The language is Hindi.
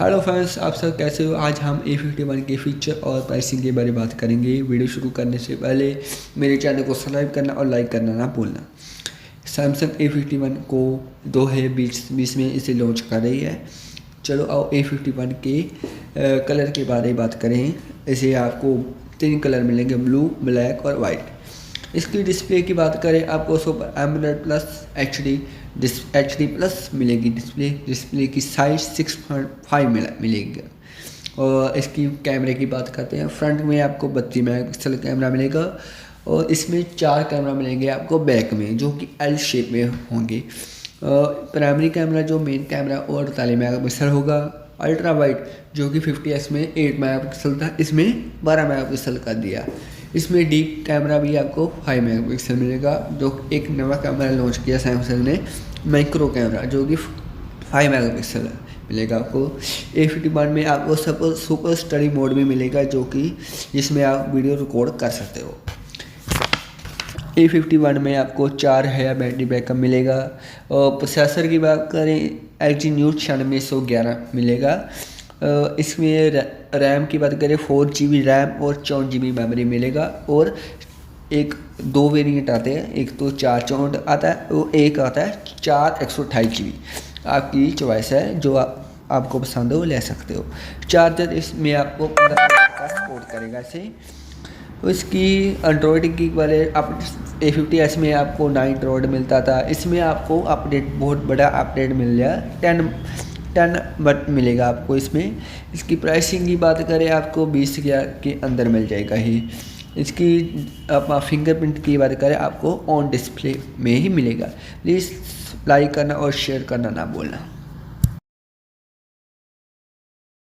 हेलो फ्रेंड्स, आप सब कैसे हो। आज हम A51 के फीचर और प्राइसिंग के बारे में बात करेंगे। वीडियो शुरू करने से पहले मेरे चैनल को सब्सक्राइब करना और लाइक करना ना भूलना। सैमसंग A51 को 2020 में इसे लॉन्च कर रही है। चलो आओ A51 के कलर के बारे में बात करें। इसे आपको 3 कलर मिलेंगे, ब्लू, ब्लैक और वाइट। इसकी डिस्प्ले की बात करें, आपको super AMOLED plus HD plus मिलेगी। डिस्प्ले की साइज 6.5 मिलेगी। और इसकी कैमरे की बात करते हैं, फ्रंट में आपको 32 मेगापिक्सल कैमरा मिलेगा और इसमें 4 कैमरा मिलेंगे आपको बैक में, जो कि L शेप में होंगे। प्राइमरी कैमरा जो मेन कैमरा वो 48 मेगापिक्सल होगा। अल्ट्रा वाइड जो कि 50x में 8 मेगापिक्सल था, इसमें 12 मेगापिक्सल कर दिया। इसमें डीप कैमरा भी आपको 5 मेगापिक्सल मिलेगा। जो एक नया कैमरा लॉन्च किया सैमसंग ने, माइक्रो कैमरा, जो कि 5 मेगापिक्सल मिलेगा आपको। A51 में आपको सुपर स्टडी मोड भी मिलेगा, जो कि जिसमें आप वीडियो रिकॉर्ड कर सकते हो। A51 में आपको 4 है बैटरी बैकअप मिलेगा। और प्रोसेसर की बात करें, Exynos 9611 मिलेगा। इसमें रैम की बात करें, 4GB रैम और 64GB मेमोरी मिलेगा। और 2 वेरिएंट आते हैं, एक तो 464 आता है और एक आता है 4 128GB। आपकी चॉइस है, जो आपको पसंद हो ले सकते हो। चार्जर इसमें आपको 15 वाट का सपोर्ट करेगा इसे। इसकी एंड्रॉयड की वाले A50s में आपको 9 एंड्रॉयड मिलता था, इसमें आपको अपडेट, बहुत बड़ा अपडेट मिल गया। 10 बट मिलेगा आपको इसमें। इसकी प्राइसिंग की बात करें, आपको 20,000 के अंदर मिल जाएगा ही। इसकी आप फिंगरप्रिंट की बात करें, आपको ऑन डिस्प्ले में ही मिलेगा। प्लीज़ लाइक करना और शेयर करना ना भूलना।